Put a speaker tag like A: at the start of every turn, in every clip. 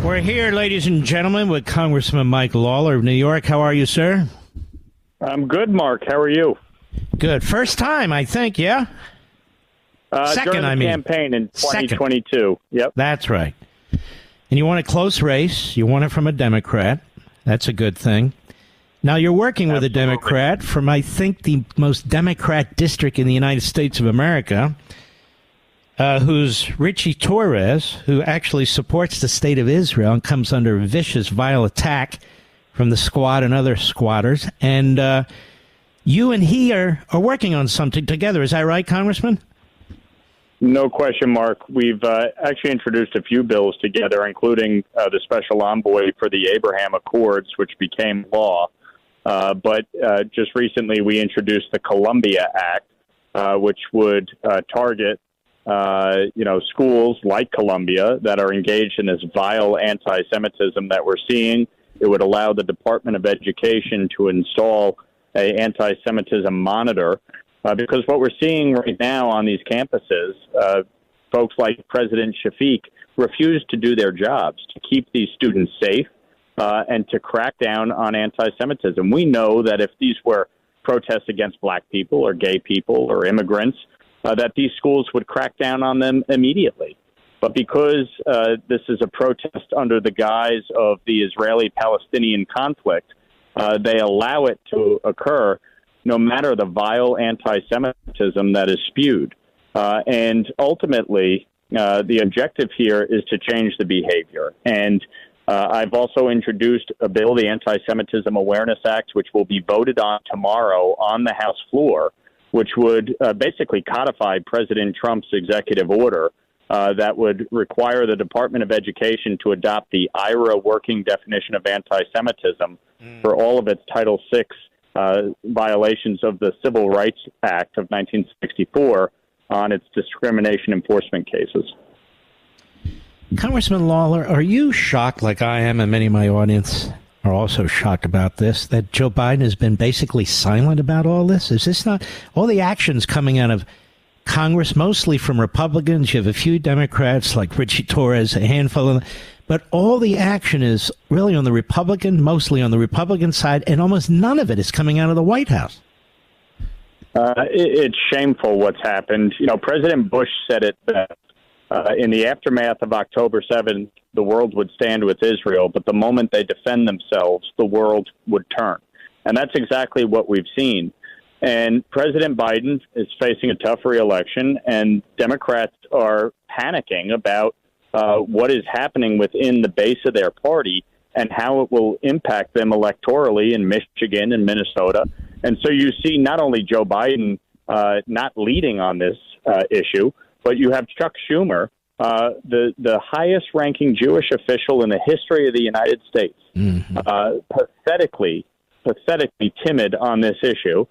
A: We're here, ladies and gentlemen, with Congressman Mike Lawler of New York. How are you, sir?
B: I'm good, Mark. How are you?
A: Good. First time, I think, yeah?
B: During the campaign in 2022.
A: Second.
B: Yep.
A: That's right. And you want a close race. You want it from a Democrat. That's a good thing. Now, you're working with
B: Absolutely.
A: a Democrat from, I think, the most Democrat district in the United States of America, who's Richie Torres, who actually supports the state of Israel and comes under vicious, vile attack from the squad and other squatters. And you and he are working on something together. Is that right, Congressman?
B: No question, Mark. We've actually introduced a few bills together, including the special envoy for the Abraham Accords, which became law. But just recently, we introduced the Columbia Act, which would target schools like Columbia that are engaged in this vile anti-Semitism that we're seeing. It would allow the Department of Education to install an anti-Semitism monitor, because what we're seeing right now on these campuses, folks like President Shafiq refuse to do their jobs to keep these students safe and to crack down on anti-Semitism. We know that if these were protests against black people or gay people or immigrants, that these schools would crack down on them immediately. But because this is a protest under the guise of the Israeli-Palestinian conflict, they allow it to occur no matter the vile anti-Semitism that is spewed. And ultimately, the objective here is to change the behavior. And I've also introduced a bill, the Antisemitism Awareness Act, which will be voted on tomorrow on the House floor, which would basically codify President Trump's executive order that would require the Department of Education to adopt the IRA working definition of anti-Semitism for all of its Title VI violations of the Civil Rights Act of 1964 on its discrimination enforcement cases.
A: Congressman Lawler, are you shocked, like I am, and many of my audience are also shocked about this, that Joe Biden has been basically silent about all this? Is this not all the actions coming out of Congress, mostly from Republicans? You have a few Democrats like Richie Torres, a handful of them, but all the action is really on the Republican, mostly on the Republican side, and almost none of it is coming out of the White House.
B: It's shameful what's happened. You know, President Bush said it best. In the aftermath of October 7th, the world would stand with Israel, but the moment they defend themselves, the world would turn. And that's exactly what we've seen. And President Biden is facing a tough reelection, and Democrats are panicking about what is happening within the base of their party and how it will impact them electorally in Michigan and Minnesota. And so you see not only Joe Biden not leading on this issue, but you have Chuck Schumer, the highest-ranking Jewish official in the history of the United States, pathetically timid on this issue.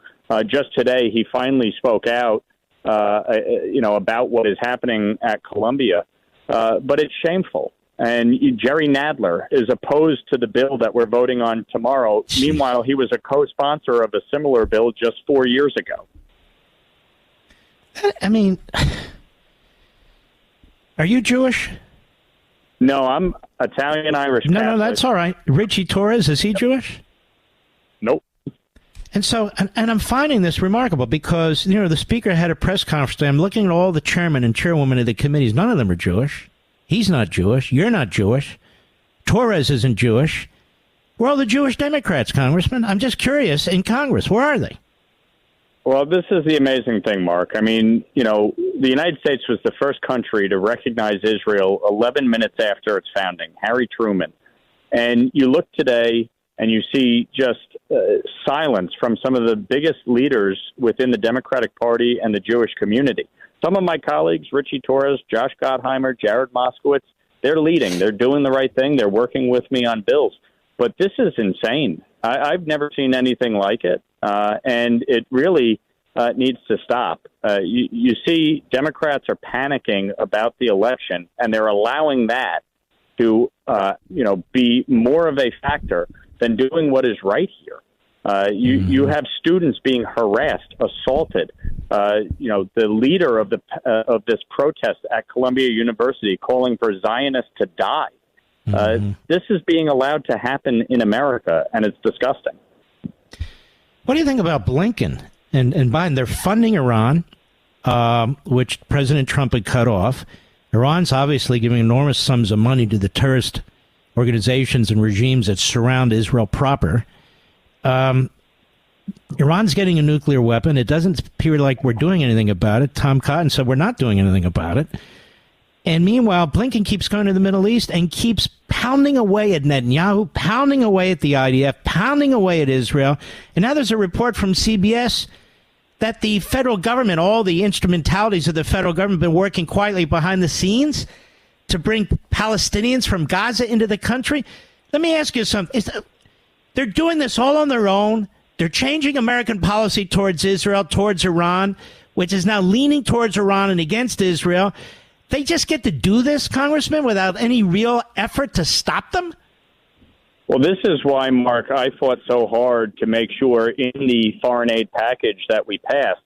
B: Just today, he finally spoke out, about what is happening at Columbia. But it's shameful. And Jerry Nadler is opposed to the bill that we're voting on tomorrow. Meanwhile, he was a co-sponsor of a similar bill just 4 years ago.
A: I mean, are you Jewish?
B: No, I'm Italian-Irish Catholic.
A: No, that's all right. Richie Torres, is he Jewish?
B: Nope.
A: And so, and I'm finding this remarkable because, the speaker had a press conference today. I'm looking at all the chairmen and chairwomen of the committees. None of them are Jewish. He's not Jewish. You're not Jewish. Torres isn't Jewish. Where are all the Jewish Democrats, Congressman? I'm just curious. In Congress, where are they?
B: Well, this is the amazing thing, Mark. I mean, the United States was the first country to recognize Israel 11 minutes after its founding, Harry Truman. And you look today and you see just silence from some of the biggest leaders within the Democratic Party and the Jewish community. Some of my colleagues, Richie Torres, Josh Gottheimer, Jared Moskowitz, they're leading. They're doing the right thing. They're working with me on bills. But this is insane. I've never seen anything like it. And it really needs to stop. You see Democrats are panicking about the election, and they're allowing that to, be more of a factor than doing what is right here. You have students being harassed, assaulted. The leader of this protest at Columbia University calling for Zionists to die. This is being allowed to happen in America, and it's disgusting.
A: What do you think about Blinken and Biden? They're funding Iran, which President Trump had cut off. Iran's obviously giving enormous sums of money to the terrorist organizations and regimes that surround Israel proper. Iran's getting a nuclear weapon. It doesn't appear like we're doing anything about it. Tom Cotton said we're not doing anything about it. And meanwhile, Blinken keeps going to the Middle East and keeps pounding away at Netanyahu, pounding away at the IDF, pounding away at Israel. And now there's a report from CBS that the federal government, all the instrumentalities of the federal government, have been working quietly behind the scenes to bring Palestinians from Gaza into the country. Let me ask you something. They're doing this all on their own. They're changing American policy towards Israel, towards Iran, which is now leaning towards Iran and against Israel. They just get to do this, Congressman, without any real effort to stop them?
B: Well, this is why, Mark, I fought so hard to make sure in the foreign aid package that we passed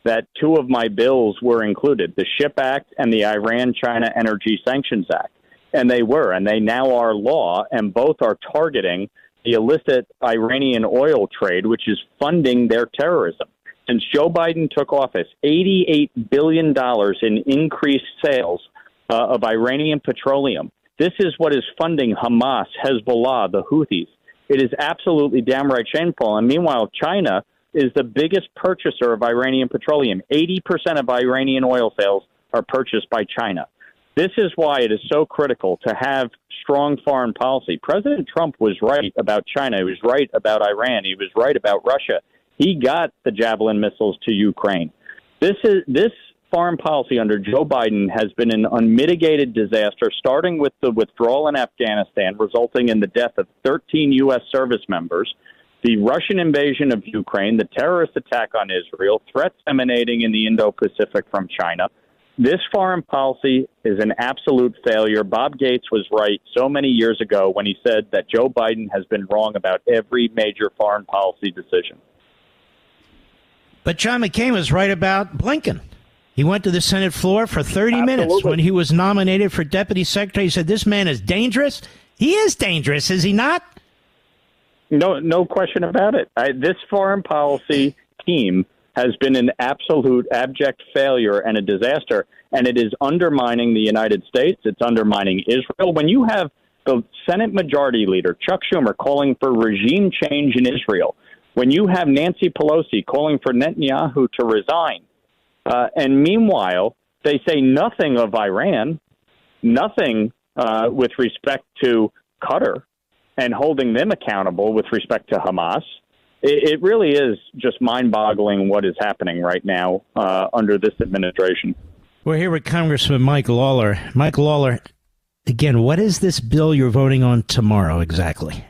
B: that two of my bills were included, the SHIP Act and the Iran-China Energy Sanctions Act. And they were, and they now are law, and both are targeting the illicit Iranian oil trade, which is funding their terrorism. Since Joe Biden took office, $88 billion in increased sales of Iranian petroleum. This is what is funding Hamas, Hezbollah, the Houthis. It is absolutely downright shameful. And meanwhile, China is the biggest purchaser of Iranian petroleum. 80% of Iranian oil sales are purchased by China. This is why it is so critical to have strong foreign policy. President Trump was right about China. He was right about Iran. He was right about Russia. He got the Javelin missiles to Ukraine. This foreign policy under Joe Biden has been an unmitigated disaster, starting with the withdrawal in Afghanistan, resulting in the death of 13 U.S. service members, the Russian invasion of Ukraine, the terrorist attack on Israel, threats emanating in the Indo-Pacific from China. This foreign policy is an absolute failure. Bob Gates was right so many years ago when he said that Joe Biden has been wrong about every major foreign policy decision.
A: But John McCain was right about Blinken. He went to the Senate floor for 30 minutes when he was nominated for deputy secretary. He said, this man is dangerous. He is dangerous, is he not?
B: No question about it. This foreign policy team has been an absolute abject failure and a disaster, and it is undermining the United States. It's undermining Israel. When you have the Senate Majority Leader, Chuck Schumer, calling for regime change in Israel, when you have Nancy Pelosi calling for Netanyahu to resign, and meanwhile, they say nothing of Iran, nothing with respect to Qatar and holding them accountable with respect to Hamas. It really is just mind-boggling what is happening right now under this administration.
A: We're here with Congressman Mike Lawler. Mike Lawler, again, what is this bill you're voting on tomorrow exactly?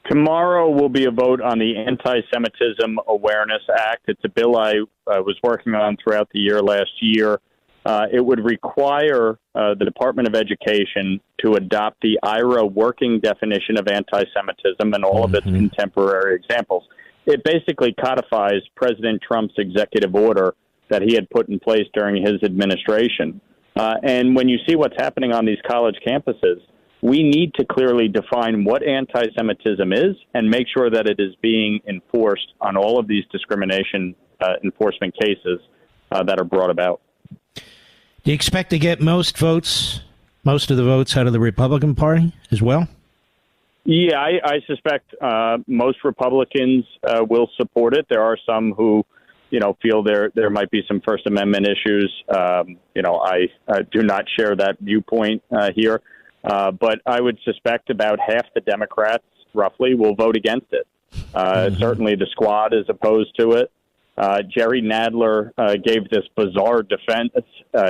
B: Tomorrow will be a vote on the Antisemitism Awareness Act. It's a bill I was working on throughout the year last year. It would require the Department of Education to adopt the IRA working definition of anti-Semitism and all of its contemporary examples. It basically codifies President Trump's executive order that he had put in place during his administration. And when you see what's happening on these college campuses, we need to clearly define what anti-Semitism is and make sure that it is being enforced on all of these discrimination enforcement cases that are brought about.
A: Do you expect to get most of the votes out of the Republican Party as well?
B: Yeah, I suspect most Republicans will support it. There are some who, feel there might be some First Amendment issues. I do not share that viewpoint here. But I would suspect about half the Democrats, roughly, will vote against it. Certainly the squad is opposed to it. Jerry Nadler gave this bizarre defense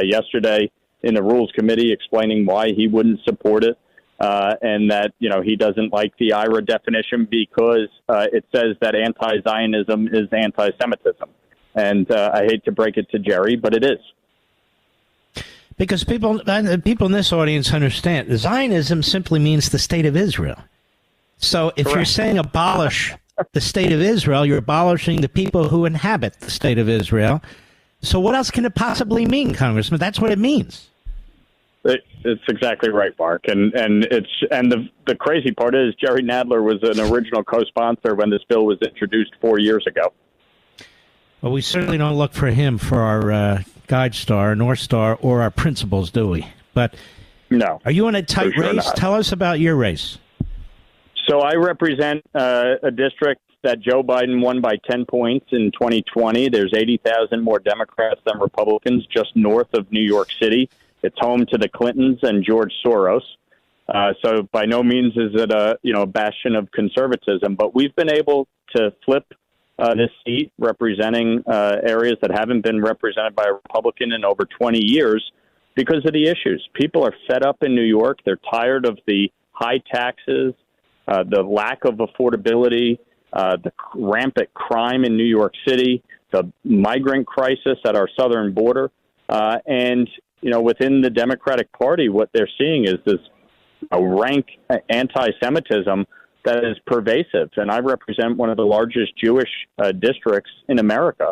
B: yesterday in the Rules Committee explaining why he wouldn't support it and that, he doesn't like the IRA definition because it says that anti-Zionism is anti-Semitism. And I hate to break it to Jerry, but it is.
A: Because people in this audience understand Zionism simply means the state of Israel. So if you're saying abolish the state of Israel, you're abolishing the people who inhabit the state of Israel. So what else can it possibly mean, Congressman? That's what it means.
B: It's exactly right, Mark. And the crazy part is Jerry Nadler was an original co-sponsor when this bill was introduced 4 years ago.
A: Well, we certainly don't look for him for our guide star, North Star, or our principles, do we? But
B: no.
A: Are you in a tight race?
B: Not.
A: Tell us about your race.
B: So I represent a district that Joe Biden won by 10 points in 2020. There's 80,000 more Democrats than Republicans just north of New York City. It's home to the Clintons and George Soros. So by no means is it a bastion of conservatism, but we've been able to flip this seat representing areas that haven't been represented by a Republican in over 20 years because of the issues. People are fed up in New York. They're tired of the high taxes, the lack of affordability, the rampant crime in New York City, the migrant crisis at our southern border. And within the Democratic Party, what they're seeing is this rank anti-Semitism that is pervasive. And I represent one of the largest Jewish districts in America.